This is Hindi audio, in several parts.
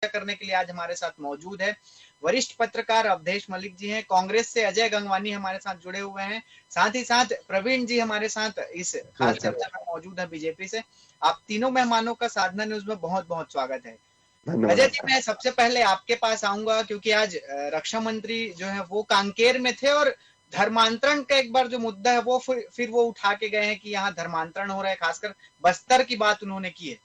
करने के लिए आज हमारे साथ मौजूद है वरिष्ठ पत्रकार अवधेश मलिक जी हैं। कांग्रेस से अजय गंगवानी हमारे साथ जुड़े हुए हैं। साथ ही साथ प्रवीण जी हमारे साथ इस खास चर्चा में मौजूद है बीजेपी से। आप तीनों मेहमानों का साधना न्यूज में बहुत बहुत स्वागत है। अजय जी, मैं सबसे पहले आपके पास आऊंगा क्योंकि आज रक्षा मंत्री जो है वो कांकेर में थे और धर्मांतरण का एक बार जो मुद्दा है वो फिर वो उठा के गए हैं कि यहाँ धर्मांतरण हो रहा है, खासकर बस्तर की बात उन्होंने की है।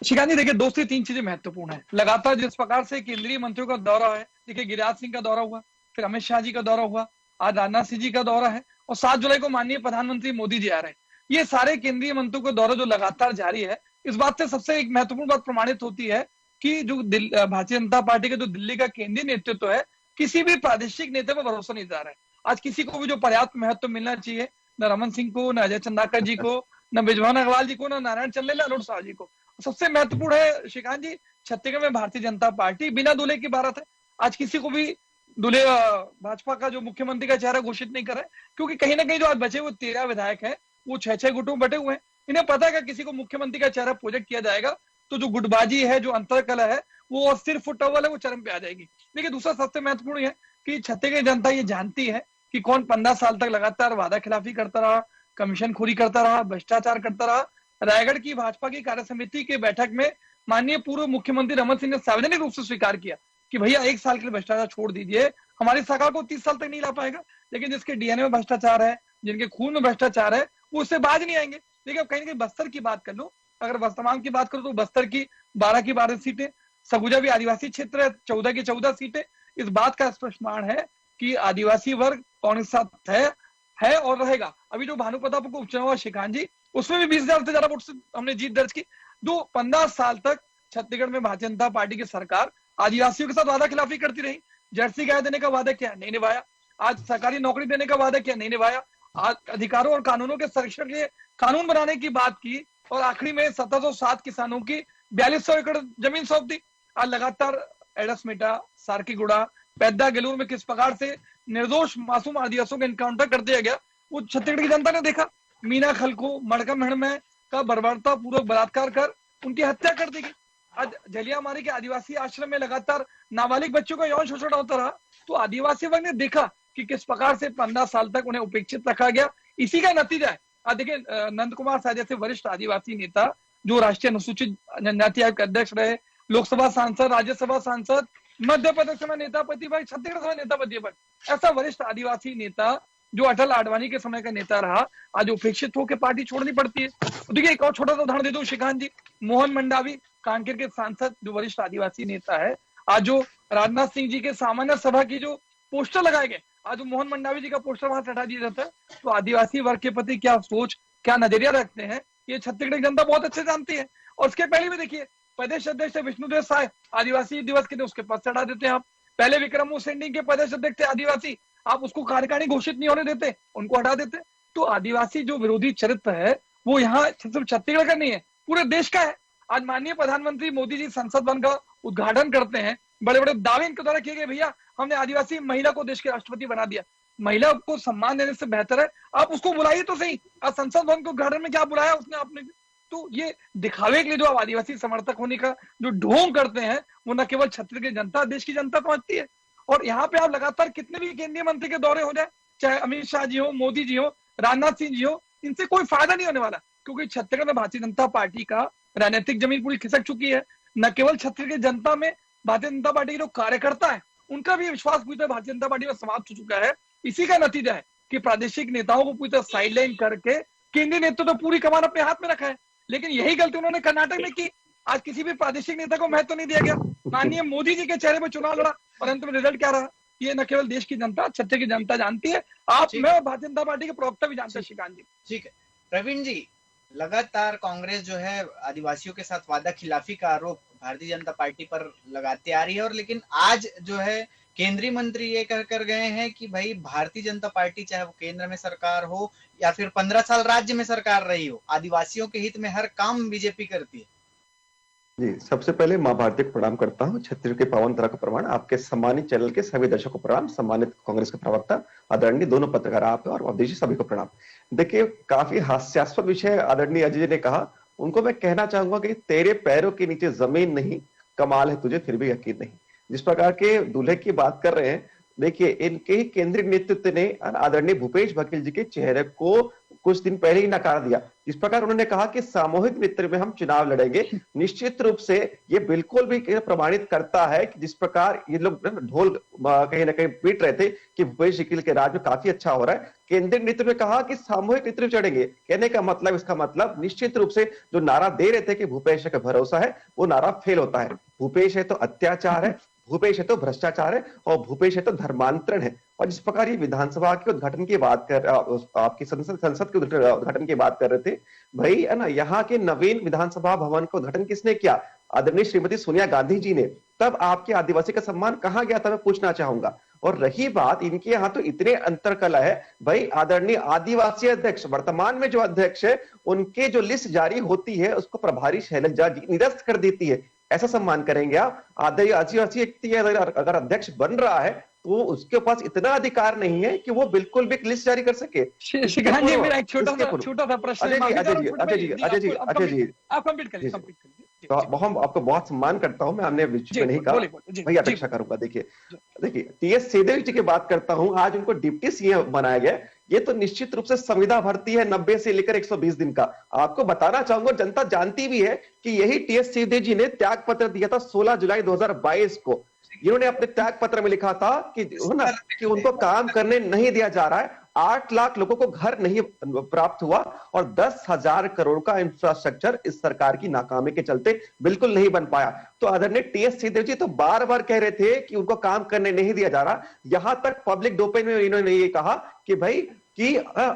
शिकानी, देखिए 2 से 3 चीजें महत्वपूर्ण है। लगातार जिस प्रकार से केंद्रीय मंत्रियों का दौरा है, देखिए गिरिराज सिंह का दौरा हुआ, फिर अमित शाह जी का दौरा हुआ, आज राजनाथ सिंह जी का दौरा है और 7 जुलाई को माननीय प्रधानमंत्री मोदी जी आ रहे हैं। ये सारे केंद्रीय मंत्रियों का दौरा जो लगातार जारी है, इस बात से सबसे एक महत्वपूर्ण बात प्रमाणित होती है कि जो भारतीय जनता पार्टी का जो दिल्ली का केंद्रीय नेतृत्व है, किसी भी प्रादेशिक नेता पर भरोसा नहीं जा रहा है। आज किसी को भी जो पर्याप्त महत्व मिलना चाहिए, न रमन सिंह को, न अजय चंदाकर जी को, न बिजवान अग्रवाल जी को, न नारायण चंदेल, अरुण साह जी को। सबसे महत्वपूर्ण है श्रीकांत जी, छत्तीसगढ़ में भारतीय जनता पार्टी बिना दूल्हे की भारत है। आज किसी को भी दूल्हे भाजपा का जो मुख्यमंत्री का चेहरा घोषित नहीं कर रहा है, क्योंकि कहीं ना कहीं जो आज बचे हुए 13 विधायक हैं वो 6-6 गुटों में बटे हुए हैं। इन्हें पता है कि किसी को मुख्यमंत्री का चेहरा प्रोजेक्ट किया जाएगा तो जो गुटबाजी है, जो अंतरकलह है, वो और सिर फुटअव्वल है, वो चरम पे आ जाएगी। देखिए दूसरा सबसे महत्वपूर्ण है कि छत्तीसगढ़ जनता ये जानती है कि कौन 15 साल तक लगातार वादा खिलाफी करता रहा, कमीशन खोरी करता रहा, भ्रष्टाचार करता रहा। रायगढ़ की भाजपा की कार्य समिति की बैठक में माननीय पूर्व मुख्यमंत्री रमन सिंह ने सार्वजनिक रूप से स्वीकार किया कि भैया 1 साल के लिए भ्रष्टाचार छोड़ दीजिए, हमारी सरकार को 30 साल तक नहीं ला पाएगा। लेकिन जिसके डीएनए में भ्रष्टाचार है, जिनके खून में भ्रष्टाचार है, वो उससे बाज नहीं आएंगे। देखिए अब कहीं ना कहीं बस्तर की बात कर लो, अगर वर्तमान की बात करो तो बस्तर की 12 की 12 सीटें, सरगुजा भी आदिवासी क्षेत्र है, 14 की 14 सीटें। इस बात का स्पष्ट प्रमाण है कि आदिवासी वर्ग कांग्रेस साथ है और रहेगा। अभी जो भानु प्रताप को उपचुनाव हुआ शिकान जी, उसमें भी 20,000 से ज्यादा वोट से हमने जीत दर्ज की। 15 साल तक छत्तीसगढ़ में भारतीय जनता पार्टी की सरकार आदिवासियों के साथ वादा खिलाफी करती रही। जर्सी गाय देने का वादा किया, नहीं निभाया। आज सरकारी नौकरी देने का वादा किया, नहीं निभाया। आज अधिकारों और कानूनों के संरक्षण के लिए कानून बनाने की बात की और आखिरी में 1707 किसानों की 4200 एकड़ जमीन सौंप दी। आज लगातार एडसमेटा, सारकीगुड़ा, पैदा गेलूर में किस प्रकार से निर्दोष मासूम आदिवासियों का एनकाउंटर कर दिया गया, वो छत्तीसगढ़ की जनता ने देखा। मीना खल को मड़कमहड़ में का बर्बरता पूर्वक बलात्कार कर उनकी हत्या कर दी गई। आज जलियांवाला के आदिवासी आश्रम में लगातार नाबालिग बच्चों का यौन शोषण होता रहा। तो आदिवासी वर्ग ने देखा कि किस प्रकार से 15 साल तक उन्हें उपेक्षित रखा गया। इसी का नतीजा है। आज देखिए नंद कुमार शाह जैसे वरिष्ठ आदिवासी नेता जो राष्ट्रीय अनुसूचित जनजाति आयोग के अध्यक्ष रहे, लोकसभा सांसद, राज्यसभा सांसद, मध्य प्रदेश में नेता प्रतिपक्ष, छत्तीसगढ़ में नेता प्रतिपक्ष, ऐसा वरिष्ठ आदिवासी नेता जो अटल आडवाणी के समय का नेता रहा, आज उपेक्षित होकर पार्टी छोड़नी पड़ती है। देखिए एक और छोटा सा उदाहरण दे दो श्रीकांत जी, मोहन मंडावी कांकेर के सांसद जो वरिष्ठ आदिवासी नेता है, आज जो राजनाथ सिंह जी के सामान्य सभा की जो पोस्टर लगाए गए, आज मोहन मंडावी जी का पोस्टर वहां से हटा दिया जाता है। तो आदिवासी वर्ग के प्रति क्या सोच, क्या नजरिया रखते हैं, ये छत्तीसगढ़ की जनता बहुत अच्छे जानती है। और उसके पहले भी देखिए प्रदेश अध्यक्ष विष्णुदेव साय आदिवासी दिवस के दिन उसके पद से हटा देते हैं आप। पहले विक्रम उसेंडी के प्रदेश अध्यक्ष थे आदिवासी, आप उसको कार्यकारिणी घोषित नहीं होने देते, उनको हटा देते। तो आदिवासी जो विरोधी चरित्र है वो यहाँ सिर्फ छत्तीसगढ़ का नहीं है, पूरे देश का है। आज माननीय प्रधानमंत्री मोदी जी संसद भवन का उद्घाटन करते हैं, बड़े बड़े दावे इनके द्वारा किए गए, भैया हमने आदिवासी महिला को देश के राष्ट्रपति बना दिया। महिला को सम्मान देने से बेहतर है आप उसको बुलाइए तो सही। आज संसद भवन के उद्घाटन में क्या बुलाया उसने आपने? तो ये दिखावे के लिए जो आप आदिवासी समर्थक होने का जो ढोंग करते हैं वो न केवल छत्तीसगढ़ की जनता, देश की जनता समझती है। और यहाँ पे आप लगातार कितने भी केंद्रीय मंत्री के दौरे हो जाए, चाहे अमित शाह जी हो, मोदी जी हो, राजनाथ सिंह जी हो, इनसे कोई फायदा नहीं होने वाला, क्योंकि छत्तीसगढ़ में भारतीय जनता पार्टी का राजनीतिक जमीन पूरी खिसक चुकी है। न केवल छत्तीसगढ़ की जनता में भारतीय जनता पार्टी के जो कार्यकर्ता है उनका भी विश्वास पूरी तरह भारतीय जनता पार्टी में समाप्त हो चुका है। इसी का नतीजा है कि प्रादेशिक नेताओं को पूरी तरह साइडलाइन करके केंद्रीय नेतृत्व तो पूरी कमान अपने हाथ में रखा है। लेकिन यही गलती उन्होंने कर्नाटक में की। आज किसी भी प्रादेशिक नेता को महत्व नहीं दिया गया। माननीय मोदी जी के चेहरे पर चुनाव लड़ा और अंत में रिजल्ट क्या रहा, ये न केवल देश की जनता, छत्तीसगढ़ की जनता जानती है। आप, मैं और भारतीय जनता पार्टी के प्रवक्ता भी जानते हैं श्रीकांत जी। ठीक है प्रवीण जी, लगातार कांग्रेस जो है आदिवासियों के साथ वादा खिलाफी का आरोप भारतीय जनता पार्टी पर लगाते आ रही है, और लेकिन आज जो है केंद्रीय मंत्री ये कह कर गए हैं कि भाई भारतीय जनता पार्टी चाहे वो केंद्र में सरकार हो या फिर 15 साल राज्य में सरकार रही हो, आदिवासियों के हित में हर काम बीजेपी करती है। जी, सबसे पहले माँ भारती को प्रणाम करता हूँ। छत्तीसगढ़ के पावन धरा का प्रमाण, आपके सम्मानित चैनल के सभी दर्शकों को प्रणाम, सम्मानित कांग्रेस के प्रवक्ता आदरणीय दोनों पत्रकार आप और अवधेश जी सभी को प्रणाम। देखिए काफी हास्यास्पद विषय आदरणीय अजय जी ने कहा, उनको मैं कहना चाहूंगा कि तेरे पैरों के नीचे जमीन नहीं, कमाल है तुझे फिर भी यकीन नहीं। जिस प्रकार के दूल्हे की बात कर रहे हैं, देखिए इनके ही केंद्रीय नेतृत्व ने आदरणीय भूपेश बघेल जी के चेहरे को कुछ दिन पहले ही नकार दिया। इस प्रकार उन्होंने कहा कि सामूहिक नेतृत्व में हम चुनाव लड़ेंगे। निश्चित रूप से ये बिल्कुल भी प्रमाणित करता है कि जिस प्रकार ये लोग ढोल कहीं ना कहीं पीट रहे थे कि भूपेश बघेल के राज में काफी अच्छा हो रहा है, केंद्रीय नेतृत्व ने कहा कि सामूहिक नेतृत्व चढ़ेंगे। कहने का मतलब, इसका मतलब निश्चित रूप से जो नारा दे रहे थे कि भूपेश का भरोसा है, वो नारा फेल होता है। भूपेश है तो अत्याचार है, भूपेश है तो भ्रष्टाचार है, और भूपेश है तो धर्मांतरण है। और जिस प्रकार ये विधानसभा के उद्घाटन की बात कर, आपकी संसद के उद्घाटन की बात कर रहे थे भाई, है ना, यहाँ के नवीन विधानसभा भवन का उद्घाटन किसने किया? आदरणीय श्रीमती सोनिया गांधी जी ने। तब आपके आदिवासी का सम्मान कहाँ गया था, मैं पूछना चाहूंगा। और रही बात, इनके यहाँ तो इतने अंतरकला है भाई, आदरणीय आदिवासी अध्यक्ष, वर्तमान में जो अध्यक्ष है, उनके जो लिस्ट जारी होती है उसको प्रभारी शैलजा जी निरस्त कर देती है। ऐसा सम्मान करेंगे आप? आदिवासी व्यक्ति अगर अध्यक्ष बन रहा है तो उसके पास इतना अधिकार नहीं है कि वो बिल्कुल भी लिस्ट जारी कर सके। श्रीकांत जी, मेरा एक छोटा सा प्रश्न है। अजय जी, आप कंप्लीट करिए। तो हम आपको बहुत सम्मान करता हूं, मैं हमने बीच में नहीं कहा, वही अपेक्षा करूंगा। देखिए टीएस सिंहदेव जी की बात करता हूं, आज उनको डिप्टी सीएम बनाया गया। ये तो निश्चित रूप से संविदा भर्ती है 90 से लेकर 120 दिन का। आपको बताना चाहूंगा, जनता जानती भी है कि यही टीएस सिंहदेव जी ने त्याग पत्र दिया था 16 जुलाई 2022 को। इन्होंने अपने त्याग पत्र में लिखा था कि उनको काम करने नहीं दिया जा रहा है, 8 लाख लोगों को घर नहीं प्राप्त हुआ, और 10,000 करोड़ का इंफ्रास्ट्रक्चर इस सरकार की नाकामी के चलते बिल्कुल नहीं बन पाया। तो आदरणीय टीएस सिंहदेव जी तो बार बार कह रहे थे कि उनको काम करने नहीं दिया जा रहा। यहां तक पब्लिक डोमेन में इन्होंने ये कहा कि भाई कि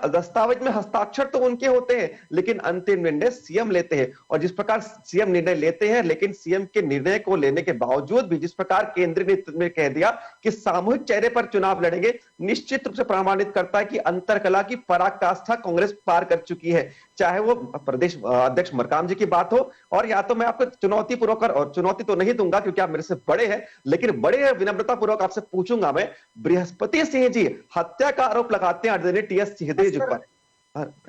दस्तावेज में हस्ताक्षर तो उनके होते हैं, लेकिन अंतिम निर्णय सीएम लेते हैं। और जिस प्रकार सीएम निर्णय लेते हैं, लेकिन सीएम के निर्णय को लेने के बावजूद भी जिस प्रकार केंद्र ने कह दिया कि सामूहिक चेहरे पर चुनाव लड़ेंगे, निश्चित रूप से प्रमाणित करता है कि अंतरकला की पराकाष्ठा कांग्रेस पार कर चुकी है। चाहे वो प्रदेश अध्यक्ष मरकाम जी की बात हो, और या तो मैं आपको चुनौती पूर्वक, और चुनौती तो नहीं दूंगा क्योंकि आप मेरे से बड़े हैं, लेकिन बड़े विनम्रता पूर्वक आपसे पूछूंगा मैं, बृहस्पति सिंह जी हत्या का आरोप लगाते हैं आदरणीय टीएस सिंहदेव जी पर,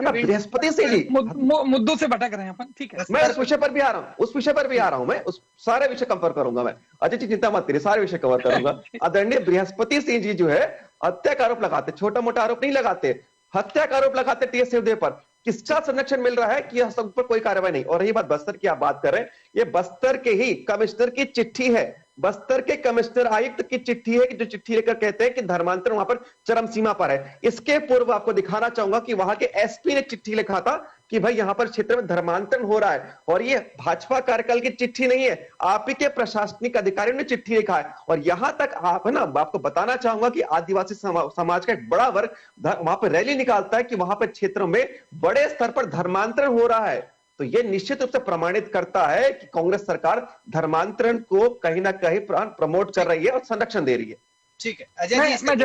बृहस्पति सिंह जी मुद्दों से भटक रहे हैं अपन, ठीक है। मैं उस विषय पर भी आ रहा हूँ, मैं उस सारे विषय कवर करूंगा। मैं अजय जी चिंता मत करिए, सारे विषय कवर करूंगा। आदरणीय बृहस्पति सिंह जी जो है हत्या का आरोप लगाते, छोटा मोटा आरोप नहीं लगाते, हत्या का आरोप लगाते टीएस सिंहदेव पर। किसका संरक्षण मिल रहा है कि यह सब पर कोई कार्रवाई नहीं। और रही बात बस्तर की, आप बात कर रहे हैं, ये बस्तर के ही कमिश्नर की चिट्ठी है, बस्तर के कमिश्नर आयुक्त की चिट्ठी है कि जो चिट्ठी लेकर कहते हैं कि धर्मांतरण वहां पर चरम सीमा पर है। इसके पूर्व आपको दिखाना चाहूंगा कि वहां के एसपी ने चिट्ठी लिखा था कि भाई यहां पर क्षेत्र में धर्मांतरण हो रहा है, और ये भाजपा कार्यकाल की चिट्ठी नहीं है, आप ही के प्रशासनिक अधिकारियों ने चिट्ठी लिखा है। और यहां तक आप, है ना, आपको बताना चाहूंगा कि आदिवासी समाज का एक बड़ा वर्ग वहां पर रैली निकालता है कि वहां पर क्षेत्रों में बड़े स्तर पर धर्मांतरण हो रहा है। तो ये निश्चित रूप से प्रमाणित करता है कि कांग्रेस सरकार धर्मांतरण को कहीं ना कहीं प्रमोट कर रही है और संरक्षण दे रही है। ठीक है अजय जी, मैं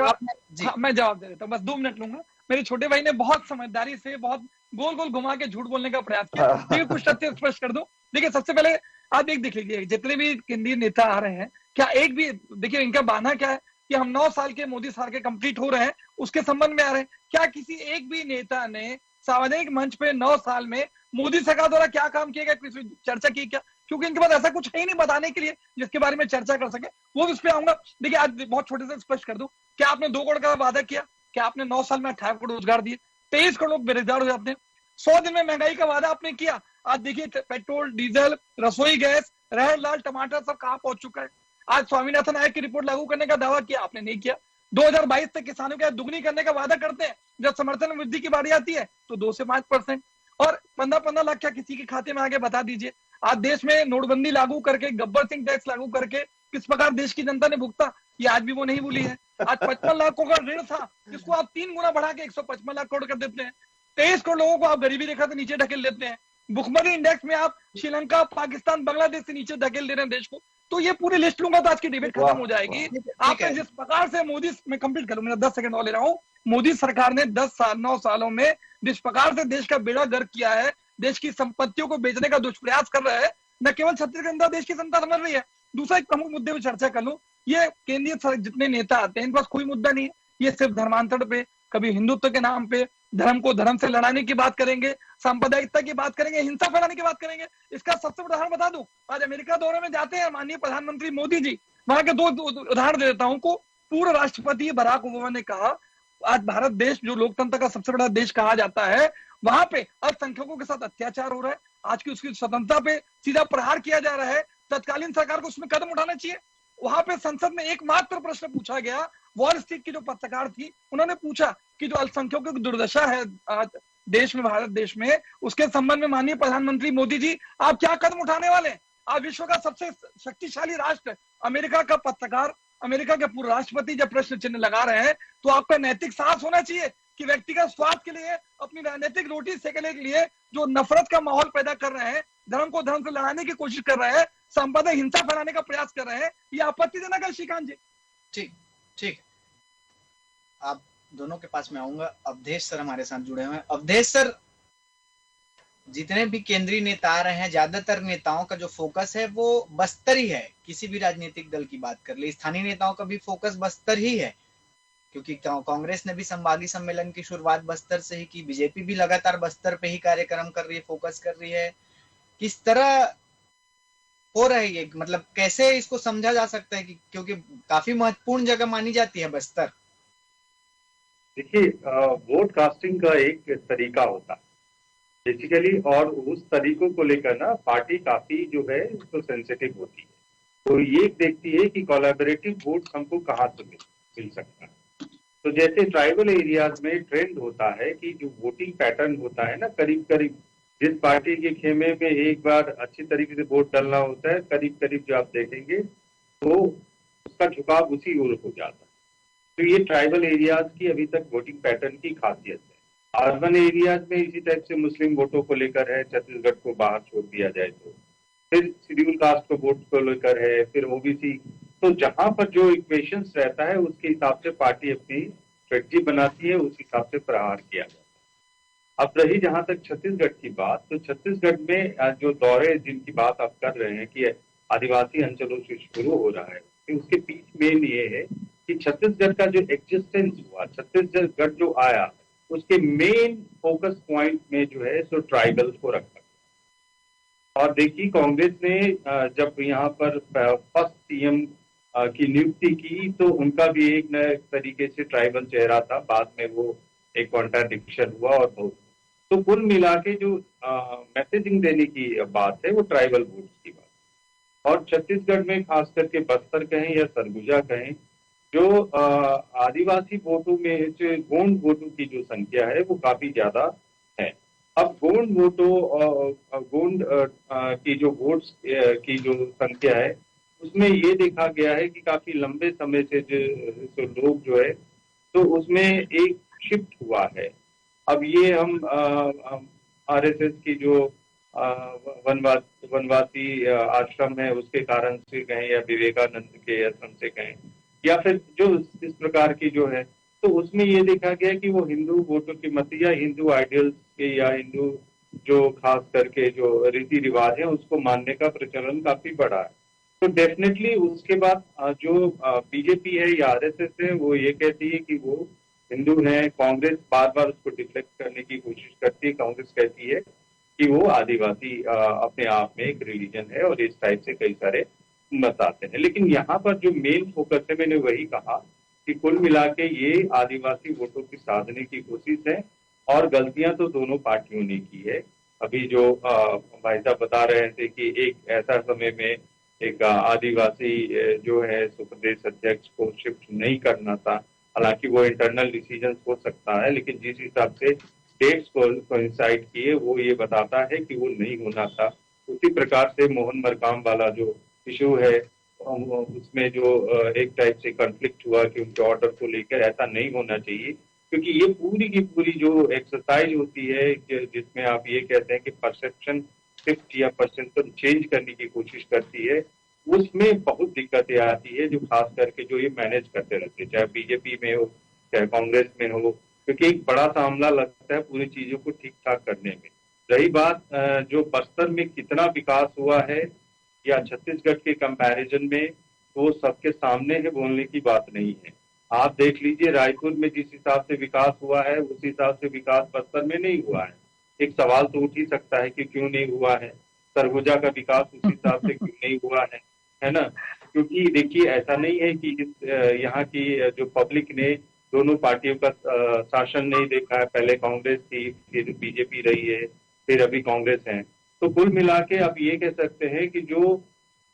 जवाब दे देता हूँ, बस 2 मिनट लूंगा। मेरे छोटे भाई ने बहुत समझदारी से बहुत गोल गोल घुमा के झूठ बोलने का प्रयास किया। देखिए कुछ तथ्य स्पष्ट कर दूं। देखिए सबसे पहले आप एक देख लीजिए, जितने भी केंद्रीय नेता आ रहे हैं, क्या एक भी, देखिए इनका बहाना क्या है कि हम 9 साल के मोदी सरकार के कंप्लीट हो रहे हैं, उसके संबंध में आ रहे हैं। क्या किसी एक भी नेता ने सार्वजनिक मंच पे 9 साल में मोदी सरकार द्वारा क्या काम किया गया, किसी चर्चा की क्या? क्योंकि इनके पास ऐसा कुछ है ही नहीं बताने के लिए जिसके बारे में चर्चा कर सके। वो उस पर आऊंगा। देखिए आज बहुत छोटे से स्पष्ट कर दूं, क्या आपने 2 करोड़ का वादा किया? क्या आपने 9 साल में 18 करोड़ रोजगार दिए? 23 करोड़ लोग बेरोजगार हो जाते हैं। 100 दिन में महंगाई का वादा आपने किया, आज देखिए पेट्रोल, डीजल, रसोई गैस, रहर लाल, टमाटर सब कहां पहुंच चुका है। आज स्वामीनाथन आयोग की रिपोर्ट लागू करने का दावा किया, आपने नहीं किया। 2022 तक किसानों की दुगनी करने का वादा करते हैं, जब समर्थन वृद्धि की बारी आती है तो 2 से 5%, और 15-15 लाख क्या किसी के खाते में आगे बता दीजिए। आज देश में नोटबंदी लागू करके, गब्बर सिंह टैक्स लागू करके किस प्रकार देश की जनता ने भुगता, ये आज भी वो नहीं भूली है। आज 55 लाख करोड़ का ऋण था, जिसको आप 3 गुना बढ़ा के 155 लाख करोड़ कर देते हैं। 23 करोड़ लोगों को आप गरीबी रेखा से नीचे ढकेल देते हैं। भुखमरी इंडेक्स में आप श्रीलंका, पाकिस्तान, बांग्लादेश से नीचे धकेल दे रहे हैं देश को। तो ये पूरी लिस्ट लूंगा तो आज की डिबेट खत्म हो जाएगी। आपने जिस प्रकार से मोदी, मैं कंप्लीट करूं, मेरा 10 सेकंड और ले रहा हूं। मोदी सरकार ने 9 सालों में जिस प्रकार से देश का बेड़ा गर्क किया है, देश की संपत्तियों को बेचने का दुष्प्रयास कर रहा है, न केवल छत्तीसगढ़ के अंदर देश की जनता समझ रही है। दूसरा एक प्रमुख मुद्दे पर चर्चा कर लूं, ये केंद्रीय जितने नेता आते हैं इनके पास कोई मुद्दा नहीं है, ये सिर्फ धर्मांतरण पे, कभी हिंदुत्व के नाम पे, धर्म को धर्म से लड़ाने की बात करेंगे, सांप्रदायिकता की बात करेंगे, हिंसा फैलाने की बात करेंगे। इसका सबसे बड़ा उदाहरण बता दूं, आज अमेरिका दौरे में जाते हैं माननीय प्रधानमंत्री मोदी जी, वहां के दो उदाहरण दे देता हूं को। पूर्व राष्ट्रपति बराक ओबामा ने कहा, आज भारत देश जो लोकतंत्र का सबसे बड़ा देश कहा जाता है, वहां पे अल्पसंख्यकों के साथ अत्याचार हो रहा है, आज की उसकी स्वतंत्रता पे सीधा प्रहार किया जा रहा है, तत्कालीन सरकार को उसमें कदम उठाना चाहिए। वहां पे संसद में एकमात्र प्रश्न पूछा गया, वॉल स्ट्रीट की जो पत्रकार थी उन्होंने पूछा कि जो अल्पसंख्यकों की दुर्दशा है देश में, भारत देश में, उसके संबंध में माननीय प्रधानमंत्री मोदी जी आप क्या कदम उठाने वाले हैं? आज विश्व का सबसे शक्तिशाली राष्ट्र अमेरिका का पत्रकार, अमेरिका के पूर्व राष्ट्रपति जब प्रश्न चिन्ह लगा रहे हैं, तो आपका नैतिक साहस होना चाहिए कि व्यक्तिगत स्वार्थ के लिए, अपनी राजनीतिक रोटी सेकने के लिए जो नफरत का माहौल पैदा कर रहे हैं, धर्म को धर्म से लड़ाने की कोशिश कर रहे हैं, सांप्रदायिक हिंसा फैलाने का प्रयास कर रहे हैं, ये आपत्तिजनक है श्रीकांत जी। ठीक ठीक, आप दोनों के पास में आऊंगा। अवधेश सर हमारे साथ जुड़े हुए हैं। अवधेश सर, जितने भी केंद्रीय नेता आ रहे हैं, ज्यादातर नेताओं का जो फोकस है वो बस्तर ही है। किसी भी राजनीतिक दल की बात कर ले, स्थानीय नेताओं का भी फोकस बस्तर ही है, क्योंकि कांग्रेस ने भी संभागी सम्मेलन की शुरुआत बस्तर से ही की, बीजेपी भी लगातार बस्तर पे ही कार्यक्रम कर रही है, फोकस कर रही है। किस तरह हो रहा है ये, मतलब कैसे इसको समझा जा सकता है कि क्योंकि काफी महत्वपूर्ण जगह मानी जाती है बस्तर। देखिए, वोट कास्टिंग का एक तरीका होता है बेसिकली, और उस तरीकों को लेकर ना पार्टी काफी जो है तो सेंसिटिव होती है। तो ये देखती है कि कोलैबोरेटिव वोट हमको कहाँ से मिल सकता है। तो जैसे ट्राइबल एरियाज में ट्रेंड होता है कि जो वोटिंग पैटर्न होता है ना, करीब करीब जिस पार्टी के खेमे में एक बार अच्छी तरीके से वोट डालना होता है, करीब करीब जो आप देखेंगे तो उसका झुकाव उसी ओर हो जाता है। तो ये ट्राइबल एरियाज की अभी तक वोटिंग पैटर्न की खासियत है। अर्बन एरियाज में इसी टाइप से मुस्लिम वोटों को लेकर है, छत्तीसगढ़ को बाहर छोड़ दिया जाए तो, फिर शेड्यूल कास्ट को वोट को लेकर है, फिर ओबीसी। तो जहां पर जो इक्वेशंस रहता है उसके हिसाब से पार्टी अपनी स्ट्रेटजी बनाती है, उस हिसाब से प्रहार किया जाता है। अब रही जहां तक छत्तीसगढ़ की बात, तो छत्तीसगढ़ में जो दौरे जिनकी बात आप कर रहे हैं कि आदिवासी अंचलों से शुरू हो रहा है, तो उसके पीछे मेन ये है कि छत्तीसगढ़ का जो एग्जिस्टेंस हुआ, छत्तीसगढ़ जो आया, उसके मेन फोकस पॉइंट में जो है सो ट्राइबल को रखा। और देखिए, कांग्रेस ने जब यहाँ पर फर्स्ट सीएम की नियुक्ति की तो उनका भी एक नए तरीके से ट्राइबल चेहरा था, बाद में वो एक कॉन्ट्राडिक्शन हुआ और बहुत। तो कुल मिला के जो मैसेजिंग देने की बात है वो ट्राइबल वोट्स की बात। और छत्तीसगढ़ में खास करके बस्तर कहें या सरगुजा कहें, जो आदिवासी वोटों में जो गोंड वोटों की जो संख्या है वो काफी ज्यादा है। अब गोंड वोटों गोंड की जो वोट्स की जो संख्या है उसमें ये देखा गया है कि काफी लंबे समय से जो लोग जो है तो उसमें एक शिफ्ट हुआ है। अब ये हम आरएसएस की जो वनवासी आश्रम है उसके कारण से कहें, या विवेकानंद के आश्रम से कहें, या फिर जो इस प्रकार की जो है, तो उसमें ये देखा गया कि वो हिंदू वोटों की मत या हिंदू आइडियल्स के या हिंदू जो खास करके जो रीति रिवाज है उसको मानने का प्रचलन काफी बढ़ा है। तो डेफिनेटली उसके बाद जो बीजेपी है या आरएसएस है वो ये कहती है कि वो हिंदू है। कांग्रेस बार बार उसको डिफ्लेक्ट करने की कोशिश करती है। कांग्रेस कहती है कि वो आदिवासी अपने आप में एक रिलीजन है और इस टाइप से कई सारे मत आते हैं। लेकिन यहाँ पर जो मेन फोकस है, मैंने वही कहा कि कुल मिला के ये आदिवासी वोटों की साधने की कोशिश है, और गलतियां तो दोनों पार्टियों ने की है। अभी जो भाई साहब बता रहे थे कि एक ऐसा समय में एक आदिवासी जो है प्रदेश अध्यक्ष को शिफ्ट नहीं करना था, हालांकि वो इंटरनल डिसीजन हो सकता है, लेकिन जिस हिसाब से डेट्स को कोइंसाइड किए वो ये बताता है कि वो नहीं होना था। उसी प्रकार से मोहन मरकाम वाला जो इशू है उसमें जो एक टाइप से कॉन्फ्लिक्ट हुआ कि उनके ऑर्डर को लेकर, ऐसा नहीं होना चाहिए, क्योंकि ये पूरी की पूरी जो एक्सरसाइज होती है जिसमें आप ये कहते हैं कि परसेप्शन शिफ्ट या परसेप्शन चेंज करने की कोशिश करती है, उसमें बहुत दिक्कतें आती है, जो खास करके जो ये मैनेज करते रहते हैं, चाहे बीजेपी में हो चाहे कांग्रेस में हो, क्योंकि एक बड़ा सा हमला लगता है पूरी चीजों को ठीक ठाक करने में। रही बात जो बस्तर में कितना विकास हुआ है या छत्तीसगढ़ के कंपैरिजन में, वो सबके सामने है, बोलने की बात नहीं है। आप देख लीजिए रायपुर में जिस हिसाब से विकास हुआ है उस हिसाब से विकास बस्तर में नहीं हुआ है। एक सवाल तो उठ ही सकता है कि क्यों नहीं हुआ है। सरगुजा का विकास उस हिसाब से क्यों नहीं हुआ है ना? क्योंकि देखिए ऐसा नहीं है कि यहाँ की जो पब्लिक ने दोनों पार्टियों का शासन नहीं देखा है। पहले कांग्रेस थी, फिर बीजेपी रही है, फिर अभी कांग्रेस है। तो कुल मिला के आप ये कह सकते हैं कि जो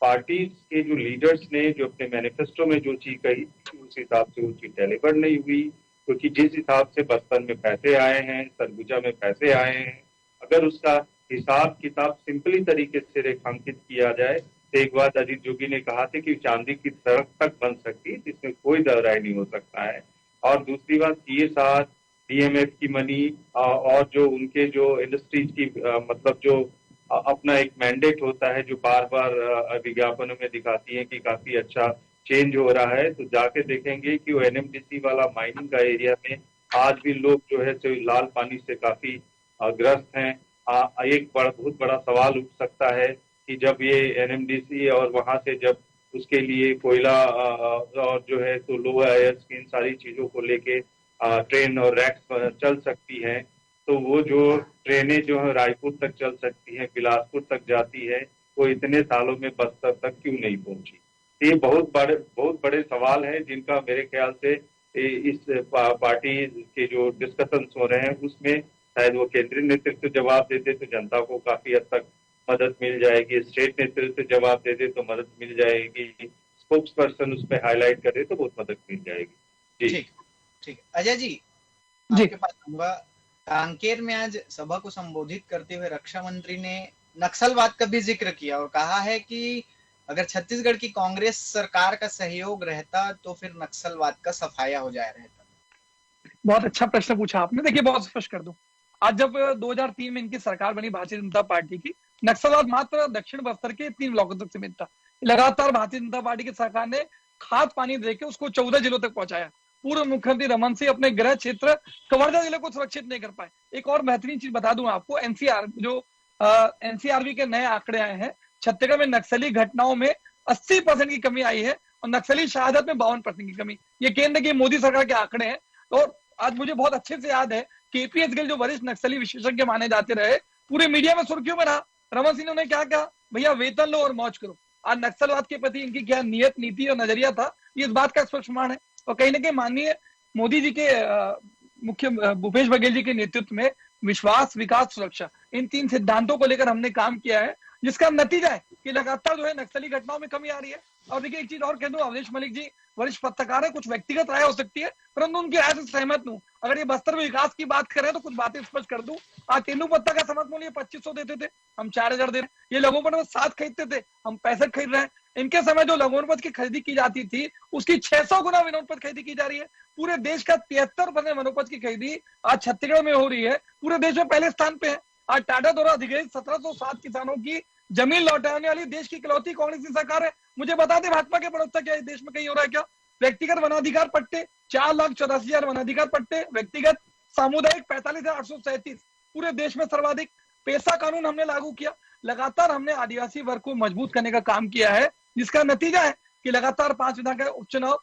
पार्टी के जो लीडर्स ने जो अपने मैनिफेस्टो में जो चीज कही उस हिसाब से वो चीज डिलीवर नहीं हुई। क्योंकि जिस हिसाब से बस्तर में पैसे आए हैं, सरगुजा में पैसे आए हैं, अगर उसका हिसाब किताब सिंपली तरीके से रेखांकित किया जाए तो एक बात अजीत जोगी ने कहा था कि चांदी की सड़क तक बन सकती है, जिसमें कोई दो राय नहीं हो सकता है। और दूसरी बात CSR, DMF की मनी और जो उनके जो इंडस्ट्रीज की मतलब जो अपना एक मैंडेट होता है जो बार बार विज्ञापनों में दिखाती है कि काफी अच्छा चेंज हो रहा है, तो जाके देखेंगे कि वो NMDC वाला माइनिंग का एरिया में आज भी लोग जो है सो लाल पानी से काफी ग्रस्त हैं। एक बहुत बड़ा सवाल उठ सकता है कि जब ये NMDC और वहां से जब उसके लिए कोयला और जो है तो लो आयर्स की इन सारी चीजों को लेके ट्रेन और रैक्स चल सकती हैं, तो वो जो ट्रेनें जो है रायपुर तक चल सकती हैं, बिलासपुर तक जाती है, वो इतने सालों में बस्तर तक क्यों नहीं पहुंची? ये बहुत बड़े सवाल हैं जिनका मेरे ख्याल से इस पार्टी के जो डिस्कशंस हो रहे हैं उसमें शायद वो केंद्रीय नेतृत्व जवाब देते तो जनता को काफी हद तक मदद मिल जाएगी, स्टेट नेतृत्व जवाब दे दे तो मदद मिल जाएगी, स्पोक्स पर्सन उस पर हाईलाइट करे तो बहुत मदद मिल जाएगी। जी ठीक। अजय जी आपके पास आऊंगा। कांकेर में आज सभा को संबोधित करते हुए रक्षा मंत्री ने नक्सलवाद का भी जिक्र किया और कहा है कि अगर छत्तीसगढ़ की कांग्रेस सरकार का सहयोग रहता तो फिर नक्सलवाद का सफाया हो जाया रहता। बहुत अच्छा प्रश्न पूछा आपने। देखिए बहुत स्पष्ट कर दूं, आज जब 2003 में इनकी सरकार बनी भारतीय जनता पार्टी की, नक्सलवाद मात्र दक्षिण बस्तर के 3 ब्लॉकों तक सीमित था। लगातार भारतीय जनता पार्टी की सरकार ने खाद पानी देके उसको 14 जिलों तक पहुंचाया। पूर्व मुख्यमंत्री रमन सिंह अपने गृह क्षेत्र कवर्धा जिले को सुरक्षित नहीं कर पाए। एक और बेहतरीन चीज बता दूं आपको, NCRB के नए आंकड़े आए हैं, छत्तीसगढ़ में नक्सली घटनाओं में 80% की कमी आई है और नक्सली शहादत में 52% की कमी। ये केंद्र की मोदी सरकार के आंकड़े हैं। और आज मुझे बहुत अच्छे से याद है कि APS गिल जो वरिष्ठ नक्सली विशेषज्ञ माने जाते रहे, पूरे मीडिया में सुर्खियों में रहा। रमन सिंह ने क्या कहा, भैया वेतन लो और मौज करो। आज नक्सलवाद के प्रति इनकी क्या नियत, नीति और नजरिया था, ये इस बात का स्पष्ट प्रमाण है। और कहीं ना कहीं माननीय मोदी जी के मुख्य भूपेश बघेल जी के नेतृत्व में विश्वास, विकास, सुरक्षा, इन 3 सिद्धांतों को लेकर हमने काम किया है, जिसका नतीजा है कि लगातार जो है नक्सली घटनाओं में कमी आ रही है। और देखिए एक चीज और कह दूं, अवधेश मलिक जी वरिष्ठ पत्रकार है, कुछ व्यक्तिगत राय हो सकती है, परंतु उनकी राय से सहमत हूं। अगर ये बस्तर में विकास की बात करें तो कुछ बातें स्पष्ट कर दूं। आज तेंदुपत्ता का समर्थन मूल्य 2500 देते थे, हम 4000 दे रहे हैं। ये लघुवनोपज 7 खरीदते थे, हम 65 खरीद रहे हैं। इनके समय जो लघुवनोपज की खरीदी की जाती थी उसकी 600 गुना वनोपज खरीदी की जा रही है। पूरे देश का 73% वनोपज की खरीदी आज छत्तीसगढ़ में हो रही है, पूरे देश में पहले स्थान पे है। आज टाटा द्वारा अधिग्रहित 1707 किसानों की जमीन लौटाने वाली देश की इकलौती कांग्रेस की सरकार है। मुझे बता दें भाजपा के प्रवक्ता क्या देश में कहीं हो रहा है क्या? व्यक्तिगत वनाधिकार पट्टे 4,84,000 वनाधिकार पट्टे, व्यक्तिगत सामुदायिक 45,837, पूरे देश में सर्वाधिक। पेशा कानून हमने लागू किया। लगातार हमने आदिवासी वर्ग को मजबूत करने का काम किया है, जिसका नतीजा है कि लगातार 5 विधानसभा उपचुनाव,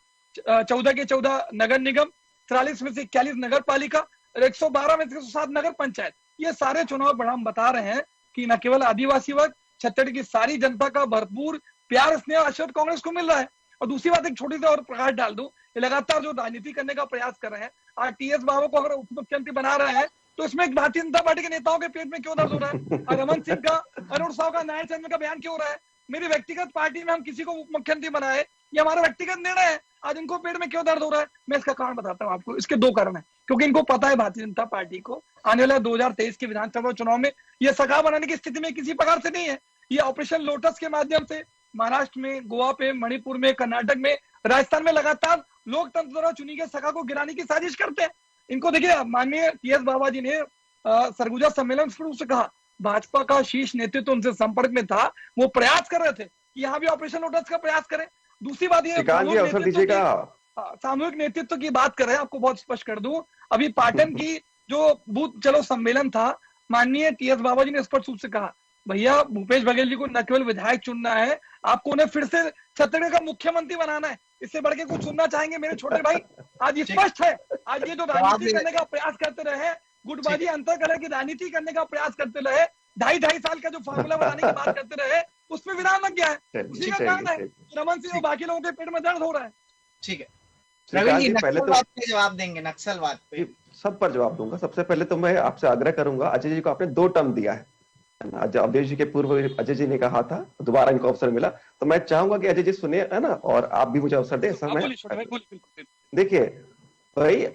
14 के 14 नगर निगम, 43 में से 41 नगर पालिका और 112 में से 107 नगर पंचायत, ये सारे चुनाव पर हम बता रहे हैं कि न केवल आदिवासी वर्ग, छत्तीसगढ़ की सारी जनता का भरपूर प्यार, स्नेह, आशीर्वाद कांग्रेस को मिल रहा है। और दूसरी बात एक छोटी सी और प्रकाश डाल दूं, ये लगातार जो राजनीति करने का प्रयास कर रहे हैं, आज TS बाबू को अगर उप मुख्यमंत्री बना रहे हैं तो इसमें भारतीय जनता पार्टी के नेताओं के पेट में क्यों दर्द हो रहा है? रमन सिंह का, अरुण साव का, नारायण चंद्र का बयान क्यों हो रहा है? मेरी व्यक्तिगत पार्टी में हम किसी को उप मुख्यमंत्री बनाए, ये हमारा व्यक्तिगत निर्णय है, आज इनको पेट में क्यों दर्द हो रहा है? मैं इसका कारण बताता हूँ आपको। इसके 2 कारण है। क्योंकि इनको पता है भारतीय जनता पार्टी को आने वाले 2023 के विधानसभा चुनाव में ये सरकार बनाने की स्थिति में किसी प्रकार से नहीं है। ये ऑपरेशन लोटस के माध्यम से महाराष्ट्र में, गोवा पे, मणिपुर में, कर्नाटक में, राजस्थान में लगातार लोकतंत्र द्वारा चुनी गई सरकार को गिराने की साजिश करते हैं। इनको देखिए, माननीय TS बाबा जी ने सरगुजा सम्मेलन से कहा, भाजपा का शीर्ष नेतृत्व उनसे संपर्क में था, वो प्रयास कर रहे थे कि यहाँ भी ऑपरेशन लोटस का प्रयास करें। दूसरी बात ये सामूहिक नेतृत्व की बात कर रहे हैं। आपको बहुत स्पष्ट कर दूं, अभी पाटन की जो बूथ चलो सम्मेलन था, माननीय TS बाबा जी ने स्पष्ट रूप से कहा, भैया भूपेश बघेल जी को न केवल विधायक चुनना है, आपको उन्हें फिर से छत्तीसगढ़ का मुख्यमंत्री बनाना है। इससे बढ़ के कुछ सुनना चाहेंगे मेरे छोटे भाई? आज स्पष्ट है, आज ये जो राजनीति करने का प्रयास करते रहे, गुटबाजी अंतर कलर की राजनीति करने का प्रयास करते रहे, 2.5 साल का जो फॉर्मूला बनाने की बात करते रहे, उसमें विराम लग गया है। उसी का कारण है रमन सिंह और बाकी लोगों के पेट में दर्द हो रहा है। ठीक है, प्रवीण जी नक्सलवाद पे जवाब देंगे, नक्सलवाद पे सब पर जवाब दूंगा। सबसे पहले तो मैं आपसे आग्रह करूंगा, अजय जी को आपने 2 टर्म दिया है, अवधेश जी के पूर्व अजय जी ने कहा था, दोबारा इनको अवसर मिला, तो मैं चाहूंगा कि अजय जी सुनिए, है ना, और आप भी मुझे अवसर दें। देखिए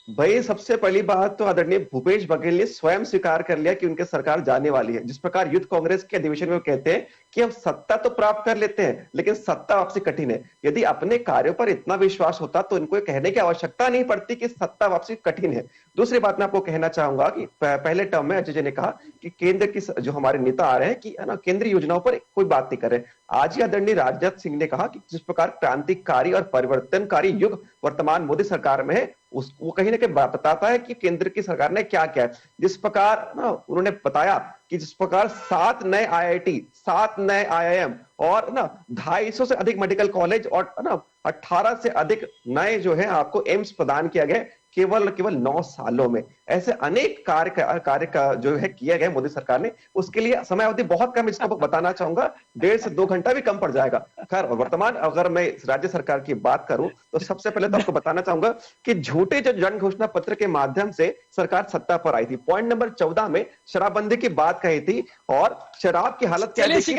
भाई सबसे पहली बात तो आदरणीय भूपेश बघेल ने स्वयं स्वीकार कर लिया कि उनके सरकार जाने वाली है। जिस प्रकार यूथ कांग्रेस के अधिवेशन में वो कहते हैं कि हम सत्ता तो प्राप्त कर लेते हैं लेकिन सत्ता वापसी कठिन है। यदि अपने कार्यों पर इतना विश्वास होता तो इनको कहने की आवश्यकता नहीं पड़ती कि सत्ता वापसी कठिन है। दूसरी बात मैं आपको कहना चाहूंगा कि पहले टर्म में अजय जी ने कहा कि केंद्र की जो हमारे नेता आ रहे हैं कि है ना, केंद्रीय योजनाओं पर कोई बात नहीं कर रहे। आज ही आदरणीय राजनाथ सिंह ने कहा कि जिस प्रकार क्रांतिकारी और परिवर्तनकारी युग वर्तमान मोदी सरकार में है, वो कहीं ना कहीं बताता है कि केंद्र की सरकार ने क्या किया है। जिस प्रकार ना उन्होंने बताया कि जिस प्रकार 7 नए IIT, 7 नए IIM और ना 250 से अधिक मेडिकल कॉलेज और ना 18 से अधिक नए जो है आपको एम्स प्रदान किया गया केवल 9 सालों में। ऐसे अनेक कार्य का जो है किया गया मोदी सरकार ने। उसके लिए समय अवधि बहुत कम, इसको बताना चाहूंगा 1.5 से 2 घंटा भी कम पड़ जाएगा। खैर वर्तमान अगर मैं राज्य सरकार की बात करूं तो सबसे पहले तो आपको बताना चाहूंगा कि झूठे जो जन घोषणा पत्र के माध्यम से सरकार सत्ता पर आई थी। पॉइंट नंबर 14 में शराबबंदी की बात कही थी और शराब की हालत क्या 10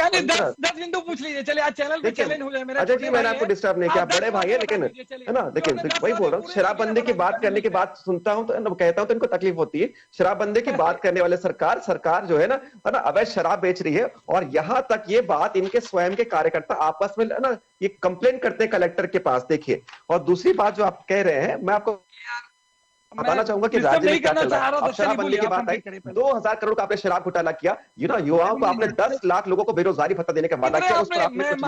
बिंदु पूछ लीजिए। चलिए आज चैनल पे चैलेंज हो जाए मेरा। अजय जी मैंने आपको डिस्टर्ब नहीं किया, बड़े भाई है लेकिन है ना। देखिए वही बोल रहा हूँ, शराबबंदी की बात करने के बाद सुनता हूं तो कहता हूं तो इनको तकलीफ होती है। शराबबंदी की बात करने वाले सरकार जो है ना अवैध शराब बेच रही है और यहां तक ये बात इनके स्वयं के कार्यकर्ता आपस में ना ये कंप्लेंट करते हैं कलेक्टर के पास। देखिए, और दूसरी बात जो आप कह रहे हैं, मैं आपको बताना चाहूंगा कि राज्य में क्या चल रहा है। शराबबंदी की बात आई, 2000 करोड़ का आपने शराब घोटाला किया, युवाओं को आपने 10 लाख लोगों को बेरोजगारी भत्ता देने का वादा किया, उस पर आपने कुछ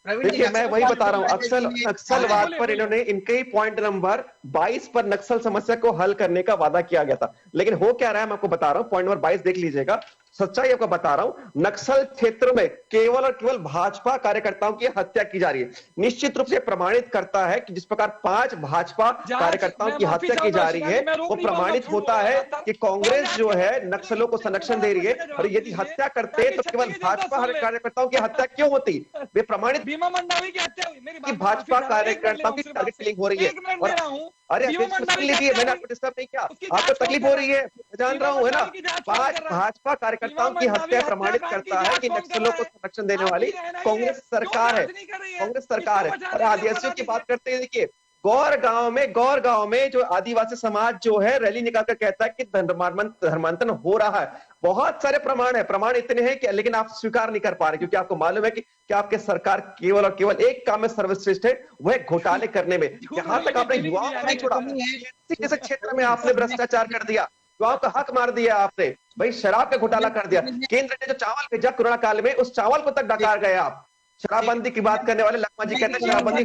नहीं किया। मैं वही बता रहा हूँ, अक्सर नक्सलवाद पर इन्होंने इनके ही पॉइंट नंबर 22 पर नक्सल समस्या को हल करने का वादा किया गया था, लेकिन हो क्या रहा है मैं आपको बता रहा हूँ। पॉइंट नंबर 22 देख लीजिएगा, सच्चाई आपको बता रहा हूं। नक्सल क्षेत्र में केवल और केवल भाजपा कार्यकर्ताओं की हत्या की जा रही है। निश्चित रूप से प्रमाणित करता है कि जिस प्रकार 5 भाजपा कार्यकर्ताओं की हत्या की जा रही है, वो प्रमाणित होता है कि कांग्रेस जो है नक्सलों को संरक्षण दे रही है। और यदि हत्या करते तो केवल भाजपा कार्यकर्ताओं की हत्या क्यों होती? वे प्रमाणित कि भाजपा कार्यकर्ताओं की टारगेट किलिंग हो रही है। और अरे मैंने आपको डिस्टर्ब नहीं किया, आपको तकलीफ हो रही है, जान रहा हूं, है ना। 5 भाजपा कार्यकर्ताओं की हत्या प्रमाणित करता है कि नक्सलों को संरक्षण देने वाली कांग्रेस सरकार है, कांग्रेस सरकार है। और आदिवासियों की बात करते हैं, देखिए गौर गांव में जो आदिवासी समाज जो है रैली निकालकर कहता है कि धर्मांतरण हो रहा है। बहुत सारे प्रमाण इतने हैं कि लेकिन आप स्वीकार नहीं कर पा रहे, क्योंकि आपको मालूम है कि आपके सरकार केवल और केवल एक काम में सर्वश्रेष्ठ है, वह घोटाले करने में। यहां तक आपने युवाओं को नहीं छोड़ा, किसी क्षेत्र में आपने भ्रष्टाचार कर दिया, युवाओं का हक मार दिया आपने, भाई शराब का घोटाला कर दिया। केंद्र ने जो चावल भेजा कोरोना काल में, उस चावल को तक डकार गए आप। शराबबंदी की बात करने वाले लखमा जी कहते हैं शराबबंदी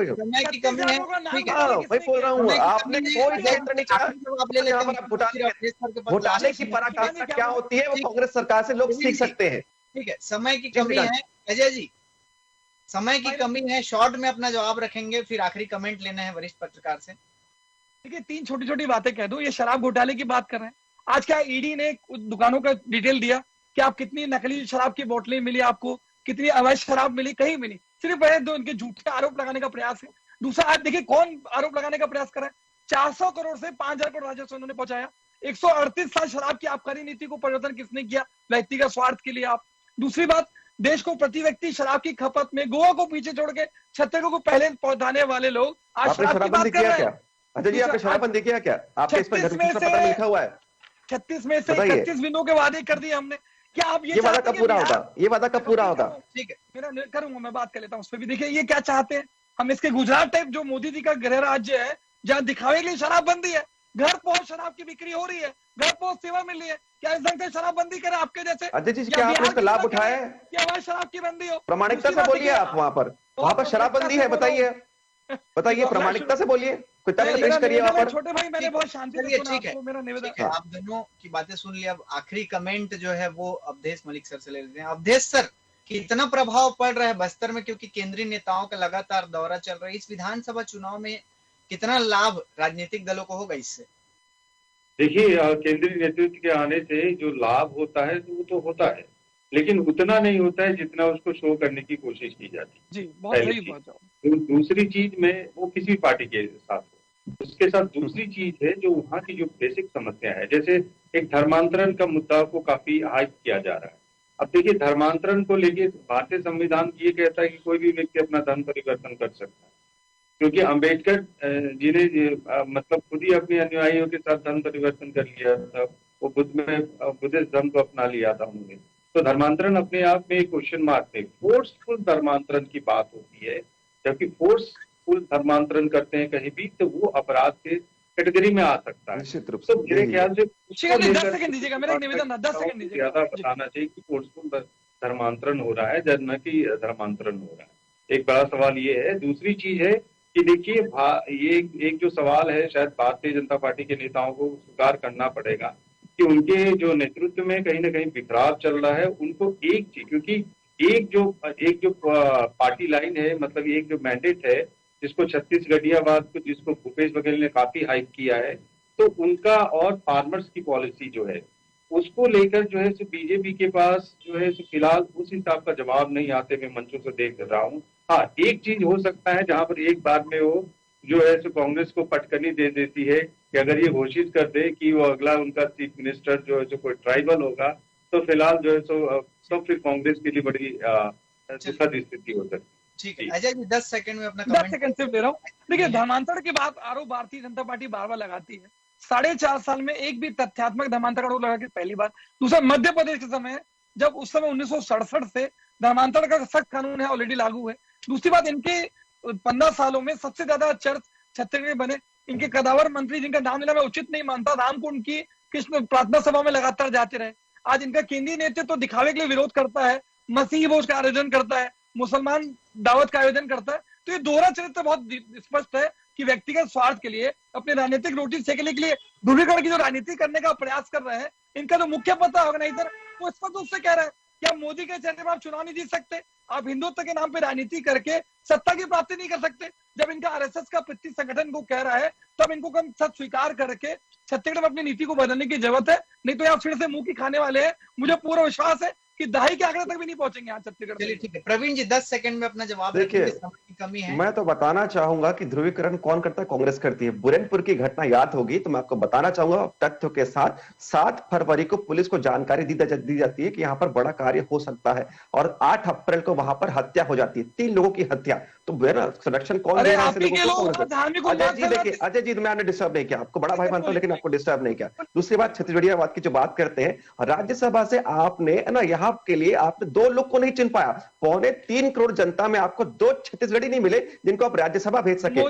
समय की कमी है, मैं बोल रहा हूँ आपने कोई क्षेत्र नहीं छोड़ा। घोटाले की पराकाष्ठा क्या होती है वो कांग्रेस सरकार से लोग सीख सकते हैं। ठीक है, समय की कमी है अजय जी, समय की कमी है। शॉर्ट में अपना जवाब रखेंगे, फिर आखिरी कमेंट लेना है वरिष्ठ पत्रकार से। देखिए 3 छोटी बातें कह दो। ये शराब घोटाले की बात कर रहे हैं, आज क्या ईडी ने दुकानों का डिटेल दिया कि आप कितनी नकली शराब की बोतलें मिली, आपको कितनी अवैध शराब मिली? कहीं मिली। सिर्फ वह दो इनके झूठे आरोप लगाने का प्रयास है। दूसरा, आज देखिए कौन आरोप लगाने का प्रयास कर रहा है। 400 करोड़ से 5000 करोड़ राजस्व उन्होंने पहुंचाया। 138 साल शराब की आबकारी नीति को परिवर्तन किसने किया? व्यक्तिगत स्वार्थ के लिए आप। दूसरी बात, देश को प्रति व्यक्ति शराब की खपत में गोवा को पीछे छोड़ के छत्तीसगढ़ को पहले पहुंचाने वाले लोग आज शराब की बात कर रहे हैं। अच्छा जी, आपने शराबबंदी किया क्या? आपके इस पर पता लिखा हुआ है 36 में से 31 बिंदुओं के वादे कर दिए हमने। क्या आप ये वादा कब पूरा होगा? ये वादा कब पूरा होगा? ठीक है, मेरा करूंगा, मैं बात कर लेता हूँ उस पर भी। देखिए ये क्या चाहते हैं हम, इसके गुजरात टाइप जो मोदी जी का गृह राज्य है, जहाँ दिखावे के लिए शराबबंदी है, घर पहुंच शराब की बिक्री हो रही है, घर पहुंच सेवा मिल रही है। क्या इस ढंग से शराबबंदी करे आपके जैसे? अजय जी, क्या आपने इसका लाभ उठाया है? क्या वहाँ शराब की बंदी हो? प्रामाणिकता से बोलिए आप, वहां पर शराबबंदी है, बताइए, प्रामाणिकता से बोलिए। पिता का पेश करिए वहां पर। छोटे भाई मैंने बहुत शांति से सुना, ठीक है, आपको मेरा निवेदन। ठीक है, आप दोनों की बातें सुन ली। अब आखिरी कमेंट जो है वो अवधेश मलिक सर से ले लेते हैं। अवधेश सर, कितना प्रभाव पड़ रहा है बस्तर में, क्योंकि केंद्रीय नेताओं का लगातार दौरा चल रहा है, इस विधानसभा चुनाव में कितना लाभ राजनीतिक दलों को होगा इससे? देखिए, केंद्रीय नेतृत्व के आने से जो लाभ होता है वो तो होता है, लेकिन उतना नहीं होता है जितना उसको शो करने की कोशिश की जाती है। जी, बहुत सही बात है। दूसरी चीज में वो किसी पार्टी के साथ हो, उसके साथ दूसरी चीज है जो वहाँ की जो बेसिक समस्या है, जैसे एक धर्मांतरण का मुद्दा को काफी हाइप किया जा रहा है। अब देखिए, धर्मांतरण को लेके भारतीय संविधान ये कहता है कि कोई भी व्यक्ति अपना धर्म परिवर्तन कर सकता है, क्योंकि अंबेडकर जी ने मतलब खुद ही अपने अनुयायियों के साथ धर्म परिवर्तन कर लिया था, वो बुद्धिस्ट धर्म को अपना लिया था उन्होंने। तो धर्मांतरण अपने आप में एक क्वेश्चन मार्क है। फोर्सफुल धर्मांतरण की बात होती है, जबकि फोर्सफुल धर्मांतरण करते हैं कहीं भी तो वो अपराध के कैटेगरी में आ सकता है। निश्चित रूप से तो मेरे ख्याल से 10 सेकंड दीजिएगा, मेरा निवेदन 10 सेकंड दीजिएगा। ज्यादा बताना चाहिए कि फोर्सफुल धर्मांतरण हो रहा है जब न कि धर्मांतरण हो रहा है। एक बड़ा सवाल ये है। दूसरी चीज है कि देखिए, ये एक जो सवाल है, शायद भारतीय जनता पार्टी के नेताओं को स्वीकार करना पड़ेगा कि उनके जो नेतृत्व में कहीं ना कहीं बिखराव चल रहा है। उनको एक चीज, क्योंकि एक जो पार्टी लाइन है, मतलब एक जो मैंडेट है जिसको छत्तीसगढ़ियावाद को, जिसको भूपेश बघेल ने काफी हाइप किया है, तो उनका और फार्मर्स की पॉलिसी जो है उसको लेकर जो है बीजेपी के पास जो है फिलहाल उस हिसाब का जवाब नहीं आते मैं मंचों से देख रहा हूँ। हाँ, एक चीज हो सकता है जहां पर एक बार में वो जो है कांग्रेस को पटकनी दे देती है कि अगर ये घोषित कर दे कि वो अगला उनका चीफ मिनिस्टर जो है कोई ट्राइबल होगा, तो फिलहाल जो है तो फिर कांग्रेस के लिए बड़ी दुखद स्थिति हो सकती है। ठीक है अजय जी, 10 सेकंड में अपना 10 सेकंड सिर्फ दे रहा हूँ। देखिए, धर्मांतरण की बात आरोप भारतीय जनता पार्टी बार बार लगाती है। 4.5 साल में एक भी तथ्यात्मक धर्मांतरण आरोप लगा के पहली बार। दूसरा, मध्य प्रदेश के समय, जब उस समय 1967 से धर्मांतरण का सख्त कानून है, ऑलरेडी लागू है। दूसरी बात, इनके 15 सालों में सबसे ज्यादा चर्च छत्तीसगढ़ बने। इनके कदावर मंत्री, जिनका नाम लेना मैं उचित नहीं मानता, रामकुंड की कृष्ण प्रार्थना सभा में लगातार जाते रहे। आज इनका केंद्रीय नेतृत्व तो दिखावे के लिए विरोध करता है, मसीही भोज का आयोजन करता है, मुसलमान दावत का आयोजन करता है। तो ये दोहरा चरित्र बहुत स्पष्ट है कि व्यक्तिगत स्वार्थ के लिए, अपने राजनीतिक रोटी सेकने के लिए ध्रुवीकरण की जो राजनीति करने का प्रयास कर रहे हैं। इनका जो मुख्य पता ऑर्गेनाइजर, वो स्पष्ट रूप से कह रहा है कि आप मोदी के चेहरे पर आप चुनाव नहीं जीत सकते, आप हिंदुत्व के नाम पे राजनीति करके सत्ता की प्राप्ति नहीं कर सकते। जब इनका आरएसएस का प्रति संगठन को कह रहा है, तब इनको कम सच स्वीकार करके छत्तीसगढ़ में अपनी नीति को बदलने की जरूरत है, नहीं तो यहाँ फिर से मुंह की खाने वाले हैं। मुझे पूरा विश्वास है कि दहाई के आंकड़े तक भी नहीं पहुंचेंगे यहाँ छत्तीसगढ़। चलिए ठीक है, प्रवीण जी 10 सेकंड में अपना जवाब देखिए, समय की कमी है। मैं तो बताना चाहूंगा कि ध्रुवीकरण कौन करता है? कांग्रेस करती है। बुरहानपुर की घटना याद होगी तो मैं आपको बताना चाहूंगा तथ्यों के साथ। 7 फरवरी को पुलिस को जानकारी दी जाती है कि यहाँ पर बड़ा कार्य हो सकता है, और 8 अप्रैल को वहां पर हत्या हो जाती है, 3 लोगों की हत्या। तो संरक्षण कौन दे रहा है? अजय जी देखिए, अजय जी मैंने डिस्टर्ब नहीं किया, आपको बड़ा भाई मानता हूं लेकिन आपको डिस्टर्ब नहीं किया। दूसरी बात, छत्तीसगढ़ियावाद की जो बात करते हैं, राज्यसभा से आपने ना यहाँ के लिए आपने 2 लोग को नहीं चुन पाया। 2.25 करोड़ जनता में आपको 2 छत्तीसगढ़ी नहीं मिले जिनको आप राज्यसभा भेज सके।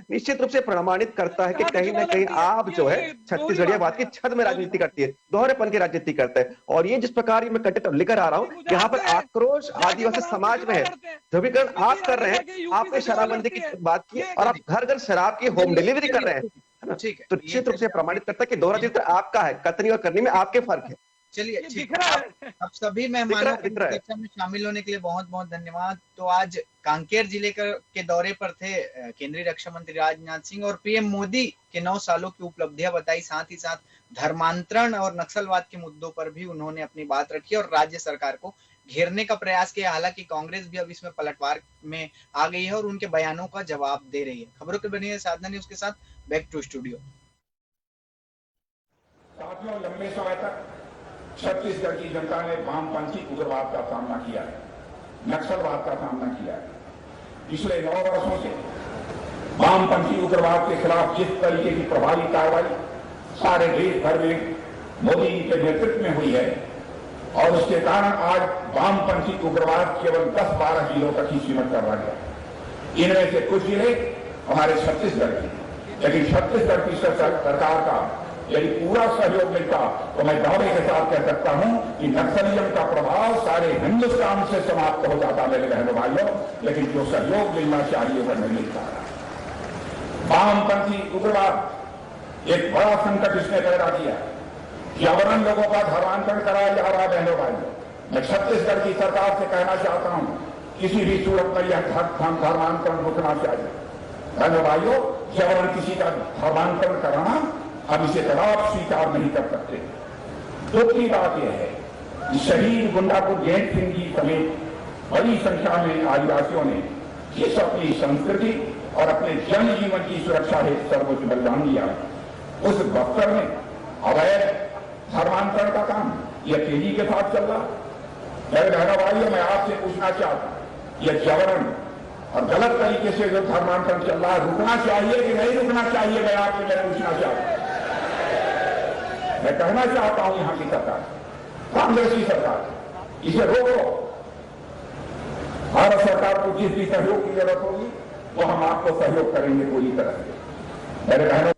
निश्चित रूप से प्रमाणित करता है कि कहीं ना कहीं आप जो है छत्तीसगढ़ियावाद की छद में राजनीति करती है, दोहरेपन की राजनीति करते हैं। और ये जिस प्रकार मैं कंटेंट लेकर आ रहा हूँ, यहाँ पर आक्रोश आदिवासी समाज में है। ध्रुवीकरण आप कर रहे हैं, आपने शराबबंदी की बात की और आप घर घर शराब की होम डिलीवरी कर रहे हैं, है ना? तो निश्चित रूप से प्रमाणित करता है कि दोहरा चित्र आपका है, कथनी और करनी में आपके फर्क है। चलिए ठीक है, अब सभी मेहमानों को चर्चा में शामिल होने के लिए बहुत बहुत धन्यवाद। तो आज कांकेर जिले के दौरे पर थे केंद्रीय रक्षा मंत्री राजनाथ सिंह, और पीएम मोदी के 9 सालों की उपलब्धियां बताई। साथ ही साथ धर्मांतरण और नक्सलवाद के मुद्दों पर भी उन्होंने अपनी बात रखी और राज्य सरकार को घेरने का प्रयास किया। हालांकि कांग्रेस भी अब इसमें पलटवार में आ गई है और उनके बयानों का जवाब दे रही है। खबरों के बनी है साधना न्यूज के साथ, बैक टू स्टूडियो। साथियों, लंबे समय तक छत्तीसगढ़ की जनता ने वामपंथी उग्रवाद का सामना किया है, नक्सलवाद का सामना किया है। पिछले 9 वर्षों से वामपंथी उग्रवाद के खिलाफ जिस तरीके की प्रभावी कार्रवाई सारे देश भर में मोदी जी के नेतृत्व में हुई है, और उसके कारण आज वामपंथी उग्रवाद केवल 10-12 जिलों तक ही सीमित कर रहा गया। इनमें से कुछ जिले हमारे छत्तीसगढ़ के, लेकिन छत्तीसगढ़ की सरकार का यदि पूरा सहयोग मिलता तो मैं दावे के साथ कह सकता हूं कि नक्सलिज्म का प्रभाव सारे हिंदुस्तान से समाप्त हो जाता मेरे बहनों भाइयों, लेकिन जो सहयोग मिलना चाहिए वह नहीं मिल पा रहा। वामपंथी उग्रवाद एक बड़ा संकट इसने पैदा किया। जबरन लोगों का धर्मांतरण कराया जा रहा है। बहनों भाइयों, मैं छत्तीसगढ़ की सरकार से कहना चाहता हूं, किसी भी सूरत में यह धर्मांतरण रुकना चाहिए। बहनों भाइयों, जबरन किसी का धर्मांतरण कराना हम इसे कदाप स्वीकार नहीं कर सकते। दुख की बात यह है कि शहीद गुंडापुर जैन सिंह जी समेत बड़ी संख्या में आदिवासियों ने जिस अपनी संस्कृति और अपने जन जीवन की सुरक्षा हेतु सर्वोच्च बलिदान दिया, उस बस्तर में अवैध धर्मांतरण का काम यह तेजी के साथ चल रहा। मेरे बहनों भाइयों, मैं आपसे पूछना चाहता हूं, यह जबरन और गलत तरीके से जो धर्मांतरण चल रहा है, रुकना चाहिए कि नहीं रुकना चाहिए? मैं आपसे मैं पूछना चाहता हूं। मैं कहना चाहता हूं यहां की सरकार, कांग्रेसी सरकार, इसे रोको। भारत सरकार को जिस भी सहयोग की जरूरत होगी वो हम आपको सहयोग करेंगे पूरी तरह से। मेरे बहनों